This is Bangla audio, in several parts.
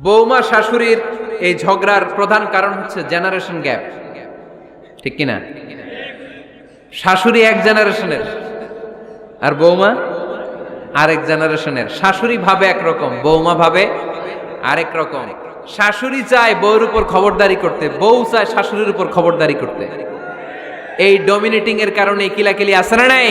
বৌমা শাশুড়ির এই ঝগড়ার প্রধান কারণ হচ্ছে জেনারেশন গ্যাপ, ঠিক কিনা? শাশুড়ি এক জেনারেশনের আর বৌমা আরেক জেনারেশনের। শাশুড়ি ভাবে একরকম, বৌমা ভাবে আরেক রকম। শাশুড়ি চায় বউর উপর খবরদারি করতে, বউ চায় শাশুড়ির উপর খবরদারি করতে। এই ডমিনেটিং এর কারণে কিলাকিলি আছে না নাই?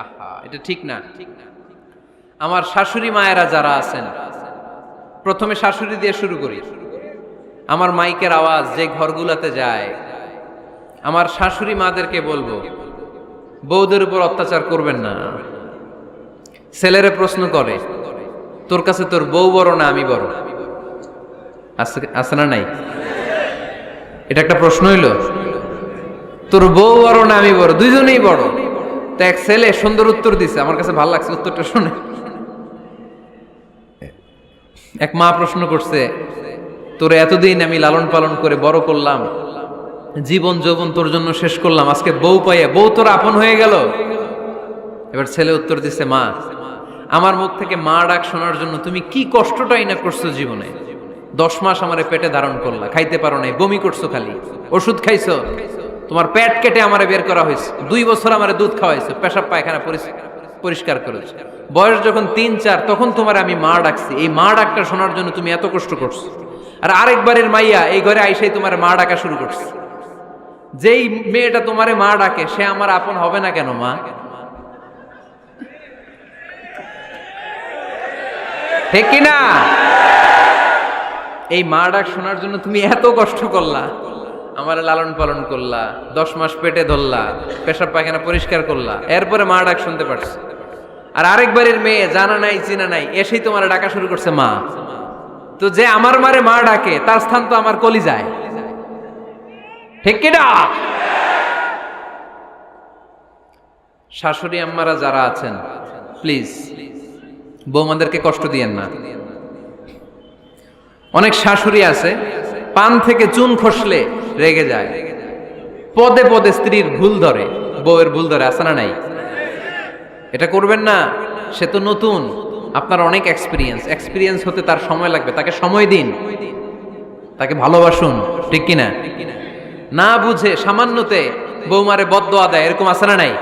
আহা, এটা ঠিক না। আমার শাশুড়ি মায়েরা যারা আছেন, প্রথমে শাশুড়ি দিয়ে শুরু করি। আমার মাইকের আওয়াজ যে ঘরগুলোতে যায়, আমার শাশুড়ি মাদেরকে বলবো, বউদের উপর অত্যাচার করবেন না। ছেলেরে প্রশ্ন করে, তোর কাছে তোর বউ বড় না আমি বড়? আছে না নাই? এটা একটা প্রশ্ন হইল। তোর বউ বড় না আমি বড়? দুইজনেই বড়। তো এক ছেলে সুন্দর উত্তর দিছে, আমার কাছে ভালো লাগছে উত্তরটা শুনে। এক মা প্রশ্ন করছে, তোরে এতদিন আমি লালন পালন করে বড় করলাম, জীবন যৌবন তোর জন্য শেষ করলাম, আজকে বউ পাইয়া বউ তোর আপন হয়ে গেল? এবার ছেলে উত্তর দিছে, মা, আমার মুখ থেকে মা ডাক শোনার জন্য তুমি কি কষ্টটাই না করছো জীবনে। 10 মাস আমারে পেটে ধারণ করলা, খাইতে পারো নাই, বমি করছো, খালি ওষুধ খাইছো, তোমার পেট কেটে আমারে বের করা হয়েছে, 2 বছর আমারে দুধ খাওয়াইছো, পেশাব পায়খানা পরিষ্কার করেছো। বয়স যখন 3-4 তখন তোমার আমি মা ডাকছি। এই মা ডাকটা শোনার জন্য তুমি এত কষ্ট করছো, আর আরেকবারের মাইয়া এই ঘরে আইসাই তোমার মা ডাকা শুরু করছে। যেই মেয়েটা তোমারে মা ডাকে সে আমার আপন হবে না কেন মা? ঠিক কিনা? এই মা ডাক শোনার জন্য তুমি এত কষ্ট করলা, আমার লালন পালন করলা, 10 মাস পেটে ধরলা, পেশাব পায়খানা পরিষ্কার করলা, এরপরে মা ডাক শুনতে পারছে। আর আরেকবারের মেয়ে জানা নাই চিনা নাই এসেই তোমার ডাকা শুরু করছে মা। তো যে আমার মারে মা ডাকে তার স্থান তো আমার কলিজায়, ঠিক কিনা? শাশুড়ি আম্মারা যারা আছেন, প্লিজ বৌমাদেরকে কষ্ট দিয়েন না। অনেক শাশুড়ি আছে পান থেকে চুন খসলে রেগে যায়, পদে পদে স্ত্রীর ভুল ধরে, বউয়ের ভুল ধরে, আছে না নাই? এটা করবেন না। সে তো নতুন, আপনার অনেক এক্সপিরিয়েন্স হতে তার সময় লাগবে, তাকে সময় দিন, তাকে ভালোবাসুন, ঠিক কিনা? না বুঝে সামান্যতে বৌমারে বদদোয়া দেয়, এরকম আছে না নাই?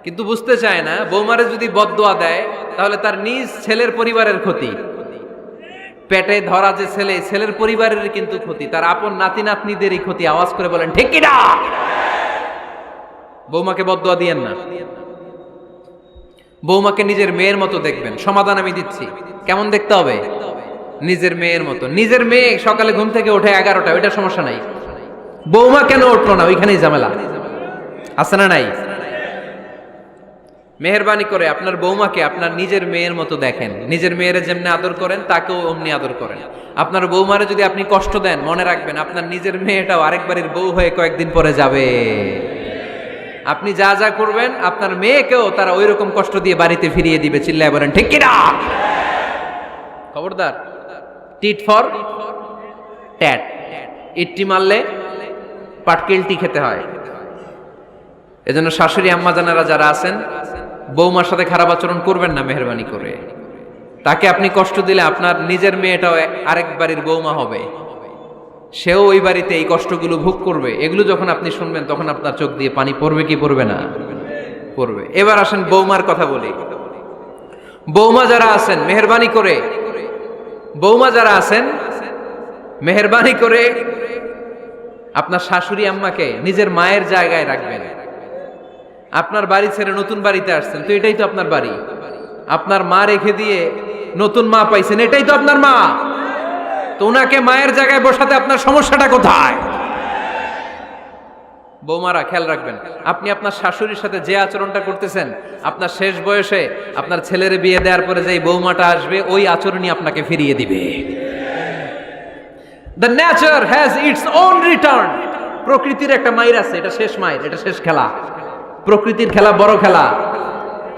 কিন্তু বুঝতে চায় না, বৌমারে যদি বদদোয়া দেয় তাহলে তার নিজ ছেলের পরিবারের ক্ষতি, পেটে ধরা যে ছেলে, ছেলের পরিবারের কিন্তু ক্ষতি, তার আপন নাতি নাতনিদেরই ক্ষতি। আওয়াজ করে বলেন ঠিক কিনা? বৌমাকে বদদোয়া দিয়েন না। বৌমাকে নিজের মেয়ের মতো দেখবেন। সমাধান আমি দিচ্ছি। কেমন দেখতে হবে? নিজের মেয়ের মতো। নিজের মেয়ে সকালে ঘুম থেকে ওঠে 11টা, ওইটা সমস্যা নাই। বৌমা কেন উঠলো না, ওইখানেই ঝামেলা, আছে না নাই? মেহেরবানি করে আপনার বৌমাকে আপনার নিজের মেয়ের মতো দেখেন। নিজের মেয়েরে যেমনি আদর করেন তাকেও অমনি আদর করেন। আপনার বৌমারে যদি আপনি কষ্ট দেন, মনে রাখবেন আপনার নিজের মেয়েটাও আরেকবারের বউ হয়ে কয়েকদিন পরে যাবে। আপনি যা যা করবেন আপনার মেয়েকেও তারা ওই রকম কষ্ট দিয়ে বাড়িতে ফিরিয়ে দিবে। চিল্লায় বলেন ঠিক কিনা? খবরদার, টিট ফর ট্যাট। ইট্টি মারলে পাটকেলটি খেতে হয়। এজন্য শাশুড়ি আম্মা জানারা যারা আছেন, বৌমার সাথে খারাপ আচরণ করবেন না মেহেরবানি করে। তাকে আপনি কষ্ট দিলে আপনার নিজের মেয়েটাও আরেক বাড়ির বৌমা হবে, সেও ওই বাড়িতে এই কষ্টগুলো ভোগ করবে। এগুলো যখন আপনি শুনবেন তখন আপনার চোখ দিয়ে পানি পড়বে কি পড়বে না? পড়বে। এবার আসেন বৌমার কথা বলি। বৌমা যারা আছেন মেহেরবানি করে, বৌমা যারা আছেন মেহেরবানি করে আপনার শাশুড়ি আম্মাকে নিজের মায়ের জায়গায় রাখবেন। আপনার বাড়ি ছেড়ে নতুন বাড়িতে আসছেন, তো এটাই তো আপনার বাড়ি। আপনার মা রেখে দিয়ে নতুন মা পাইছেন, এটাই তো আপনার মা। তো ওনাকে মায়ের জায়গায় বসাতে আপনার সমস্যাটা কোথায়? বৌমারা খেয়াল রাখবেন, আপনি আপনার শাশুড়ির সাথে যে আচরণটা করতেছেন, আপনার শেষ বয়সে আপনার ছেলের বিয়ে দেওয়ার পরে যে বৌমাটা আসবে ওই আচরণই আপনাকে ফিরিয়ে দিবে। The nature has its own return. প্রকৃতির একটা মাইর আছে, এটা শেষ মাইর, এটা শেষ খেলা। প্রকৃতির খেলা বড় খেলা।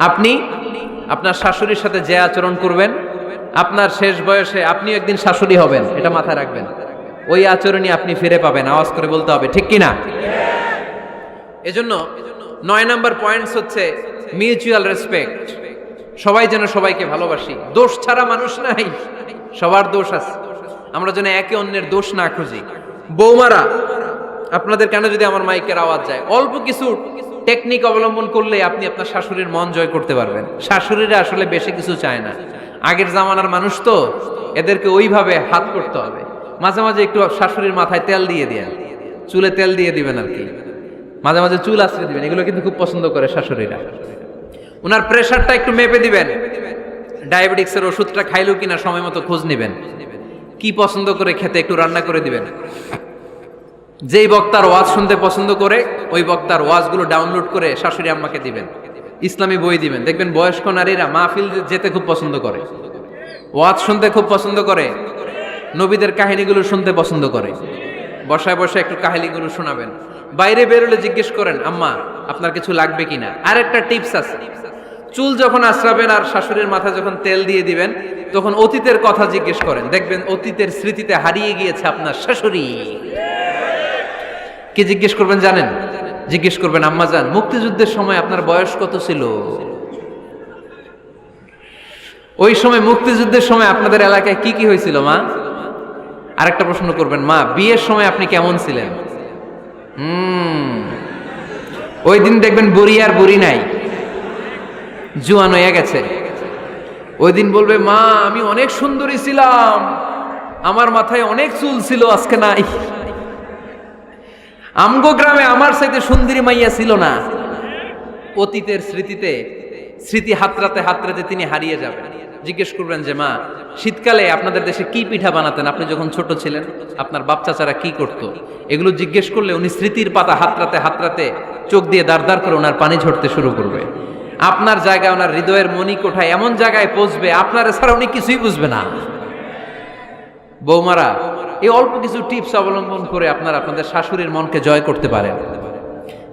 আপনি আপনার শাশুড়ির সাথে যে আচরণ করবেন, আপনার শেষ বয়সে আপনি একদিন শাশুড়ি হবেন, এটা মাথায় রাখবেন। ওই আচরণই আপনি ফিরে পাবেন। আওয়াজ করে বলতে হবে ঠিক কিনা? এজন্য 9 নাম্বার পয়েন্টস হচ্ছে মিউচুয়াল রেসপেক্ট। সবাই যেন সবাইকে ভালোবাসি। দোষ ছাড়া মানুষ নাই, সবার দোষ আছে। আমরা যেন একে অন্যের দোষ না খুঁজি। বৌমারা, আপনাদের কেন যদি আমার মাইকের আওয়াজ যায়, অল্প কিছু টেকনিক অবলম্বন করলে আপনি আপনার শাশুড়ির মন জয় করতে পারবেন। শাশুড়িরা আসলে বেশি কিছু চায় না, আগের জামানার মানুষ তো, এদেরকে ওইভাবে হাত করতে হবে। মাঝে মাঝে একটু শাশুড়ির মাথায় তেল দিয়ে দেন, চুলে তেল দিয়ে দিবেন আর কি, মাঝে মাঝে চুল আশ্রে দিবেন, এগুলো কিন্তু খুব পছন্দ করে শাশুড়িরা। ওনার প্রেশারটা একটু মেপে দিবেন, ডায়াবেটিক্সের ওষুধটা খাইলো কিনা সময় মতো খোঁজ নেবেন, কি পছন্দ করে খেতে একটু রান্না করে দিবেন। যেই বক্তার ওয়াজ শুনতে পছন্দ করে ওই বক্তার ওয়াজগুলো ডাউনলোড করে শাশুড়ি আম্মাকে দিবেন, ইসলামী বই দিবেন। দেখবেন বয়স্ক নারীরা মাহফিল যেতে খুব পছন্দ করে, ওয়াজ শুনতে খুব পছন্দ করে, নবীদের কাহিনীগুলো শুনতে পছন্দ করে। বসায় বসে একটু কাহিনীগুলো শোনাবেন। বাইরে বেরোলে জিজ্ঞেস করেন, আম্মা আপনার কিছু লাগবে কিনা। আর একটা টিপস আছে, চুল যখন আশ্রাবেন আর শাশুড়ির মাথায় যখন তেল দিয়ে দিবেন, তখন অতীতের কথা জিজ্ঞেস করেন। দেখবেন অতীতের স্মৃতিতে হারিয়ে গিয়েছে আপনার শাশুড়ি। কি জিজ্ঞেস করবেন জানেন? জিজ্ঞেস করবেন, আম্মা জান, মুক্তিযুদ্ধের সময় আপনার বয়স কত ছিল? ওই সময় মুক্তিযুদ্ধের সময় আপনাদের এলাকায় কি কি হয়েছিল মা? আরেকটা প্রশ্ন করবেন, মা বিয়ের সময় আপনি কেমন ছিলেন? ওই দিন দেখবেন বুড়ি আর বুড়ি নাই, জুয়ান হয়ে গেছে। ওই দিন বলবে, মা আমি অনেক সুন্দরী ছিলাম, আমার মাথায় অনেক চুল ছিল, আজকে নাই। আমগো গ্রামে আমার চাইতে সুন্দরী মাইয়া ছিল না। অতীতের স্মৃতিতে, স্মৃতি হাতরাতে হাতরাতে তিনি হারিয়ে যাবেন। জিজ্ঞেস করবেন যে, মা শীতকালে আপনাদের দেশে কি পিঠা বানাতেন আপনি যখন ছোট ছিলেন, আপনার বাপ চাচারা কি করতো? এগুলো জিজ্ঞেস করলে উনি স্মৃতির পাতা হাতরাতে হাতরাতে চোখ দিয়ে দাঁড় দাঁড় করে ওনার পানি ঝরতে শুরু করবে। আপনার জায়গায়, ওনার হৃদয়ের মনি কোঠায় এমন জায়গায় পৌঁছবে, আপনার ছাড়া উনি কিছুই বুঝবে না। বৌমারা, এই অল্প কিছু টিপস অবলম্বন করে আপনারা আপনাদের শাশুড়ির মনকে জয় করতে পারেন।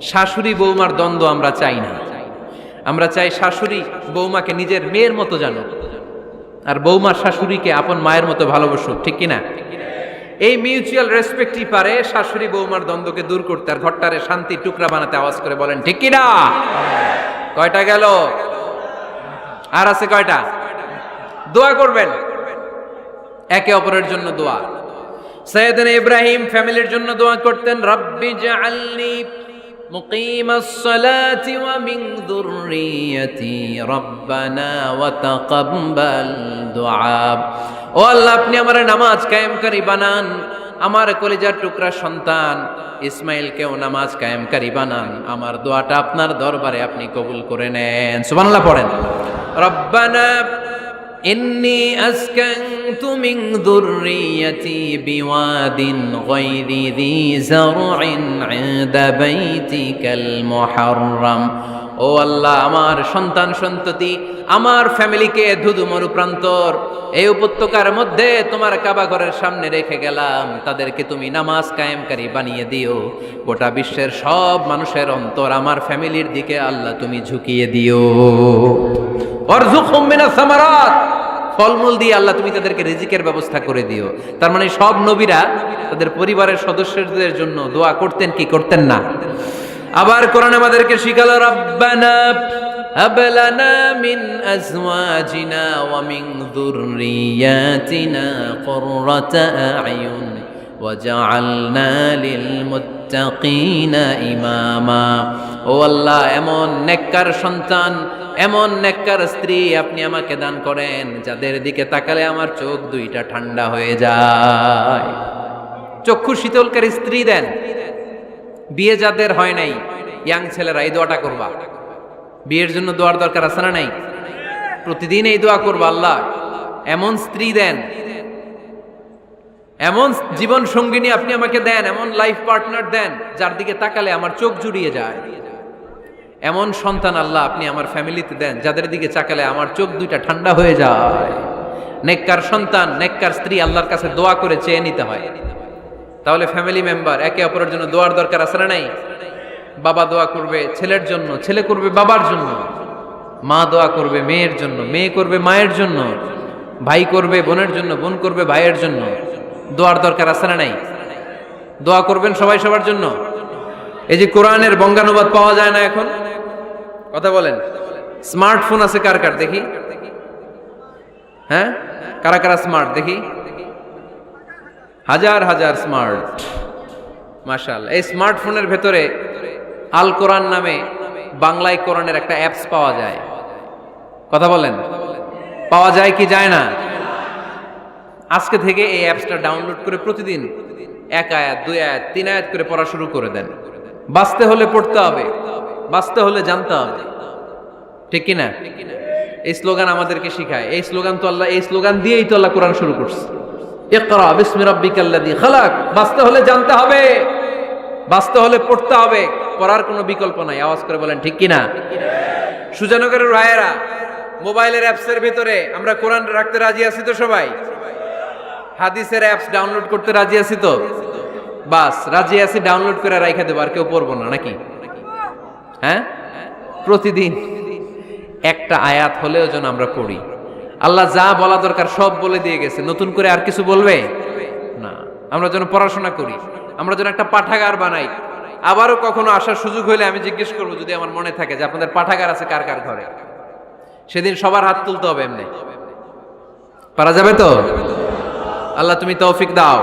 শাশুড়ি বৌমার দ্বন্দ্ব আমরা চাই না। আমরা চাই শাশুড়ি বৌমাকে নিজের মেয়ের মতো জানো, আর বৌমার শাশুড়িকে আপন মায়ের মতো ভালোবাসুক, ঠিক কিনা? এই মিউচুয়াল রেসপেক্টই পারে শাশুড়ি বৌমার দ্বন্দ্বকে দূর করতে, আর ঘরটারে শান্তির টুকরা বানাতে। আওয়াজ করে বলেন ঠিক কিনা? কয়টা গেল? আর আছে কয়টা? দোয়া করবেন একে অপরের জন্য। দোয়া, সাইয়েদনা ইব্রাহিম ফ্যামিলির জন্য দোয়া করতেন, রব্বি জাআলনি মুকিমাস সালাতি ওয়া মিন যুররিয়াতি রব্বানা ওয়া তাকাব্বাল দুআ। ও আল্লাহ, আপনি আমার নামাজ কায়েমকারী বানান, আমার কলিজার টুকরা সন্তান ইসমাইলকেও নামাজ কায়েমকারী বানান, আমার দোয়াটা আপনার দরবারে আপনি কবুল করে নেন। সুবহানাল্লাহ পড়েন। রব্বানা ইন্নী আসকানতু মিন যুররিয়াতি বিওয়াদিন গায়রি যী যারইন ইনদা বাইতিকাল মুহাররাম। ও আল্লাহ, আমার সন্তান সন্ততি, আমার ফ্যামিলিকে ধুধু মরুপ্রান্তর এই উপত্যকার মধ্যে তোমার কাবা ঘরের সামনে রেখে গেলাম, তাদেরকে তুমি নামাজ কায়েমকারী বানিয়ে দিও। গোটা বিশ্বের সব মানুষের অন্তর আমার ফ্যামিলির দিকে আল্লাহ তুমি ঝুঁকিয়ে দিও। ওয়ারযুকহুম মিনাস সামারাত, ফলমূল দিয়ে আল্লাহ তুমি তাদেরকে রিজিকের ব্যবস্থা করে দিও। তার মানে সব নবীরা তাদের পরিবারের সদস্যদের জন্য দোয়া করতেন কি করতেন না? আবার কোরআন আমাদেরকে শিখালো, রব্বানা হাব লানা মিন আজওয়াজিনা ওয়া মিন যুররিয়াতিনা কুররাতা আ'য়ুন ওয়াজআলনা লিল মুত্তাকিনা ইমামা। ও আল্লাহ, এমন নেককার সন্তান, এমন নেককার স্ত্রী আপনি আমাকে দান করেন যাদের দিকে তাকালে আমার চোখ দুইটা ঠান্ডা হয়ে যায়। চক্ষু শীতলকারী স্ত্রী দেন। বিয়ে যাদের হয় নাই, ইয়াং ছেলেরা এই দোয়াটা করবা। বিয়ের জন্য দোয়ার দরকার আছে না নাই? প্রতিদিন এই দোয়া করবা, আল্লাহ এমন স্ত্রী দেন, এমন জীবন সঙ্গিনী আপনি আমাকে দেন, এমন লাইফ পার্টনার দেন যার দিকে তাকালে আমার চোখ জুড়িয়ে যায়। এমন সন্তান আল্লাহ আপনি আমার ফ্যামিলিতে দেন যাদের দিকে তাকালে আমার চোখ দুইটা ঠান্ডা হয়ে যায়। নেককার সন্তান, নেককার স্ত্রী আল্লাহর কাছে দোয়া করে চেয়ে নিতে হয়। তাহলে ফ্যামিলি মেম্বার একে অপরের জন্য দোয়ার দরকার আছে না নাই? বাবা দোয়া করবে ছেলের জন্য, ছেলে করবে বাবার জন্য, মা দোয়া করবে মেয়ের জন্য, মেয়ে করবে মায়ের জন্য, ভাই করবে বোনের জন্য, বোন করবে ভাইয়ের জন্য। দোয়ার দরকার আছে না নাই? দোয়া করবেন সবাই সবার জন্য। এই যে কোরআনের বঙ্গানুবাদ পাওয়া যায় না এখন, কথা বলেন, স্মার্টফোন আছে কার কার দেখি? হ্যাঁ, কারা কারা স্মার্ট দেখি? হাজার হাজার স্মার্ট, মাশাআল্লাহ। এই স্মার্টফোনের ভেতরে আল কোরআন নামে বাংলায় কোরআনের একটা অ্যাপস পাওয়া যায়। কথা বলেন, পাওয়া যায় কি যায় না? আজকে থেকে এই অ্যাপসটা ডাউনলোড করে প্রতিদিন 1 আয়াত 2 আয়াত 3 আয়াত করে পড়া শুরু করে দেন। বাঁচতে হলে পড়তে হবে, বাঁচতে হলে জানতে হবে, ঠিক কি না? এই স্লোগান আমাদেরকে শিখায়। এই স্লোগান তো আল্লাহ, এই স্লোগান দিয়েই তো আল্লাহ কোরআন শুরু করছে, ইকরা বিসমি রাব্বিকাল্লাযী খালাক। বাঁচতে হলে জানতে হবে, বাঁচতে হলে পড়তে হবে, পড়ার কোনো বিকল্প নাই। আওয়াজ করে বলেন ঠিক কি না? সুজানগরের রায়েরা, মোবাইলের অ্যাপসের ভিতরে আমরা কোরআন রাখতে রাজি আছি তো সবাই? হাদিসের অ্যাপস ডাউনলোড করতে রাজি আছি তো? বাস রাজি আছি, ডাউনলোড করে রাইখা দেবো, আর কেউ পড়বো না নাকি? হ্যাঁ, প্রতিদিন একটা আয়াত হলেও যেন আমরা পড়ি। আল্লাহ যা বলা দরকার সব বলে দিয়ে গেছে, নতুন করে আর কিছু বলবে না। আমরা যেন পড়াশোনা করি, আমরা যেন একটা পাঠাগার বানাই। আবারও কখনো আসার সুযোগ হইলে আমি জিজ্ঞেস করবো, যদি আমার মনে থাকে যে আপনাদের পাঠাগার আছে কার কার ঘরে, সেদিন সবার হাত তুলতে হবে। এমনি পারা যাবে তো? আল্লাহ তুমি তৌফিক দাও।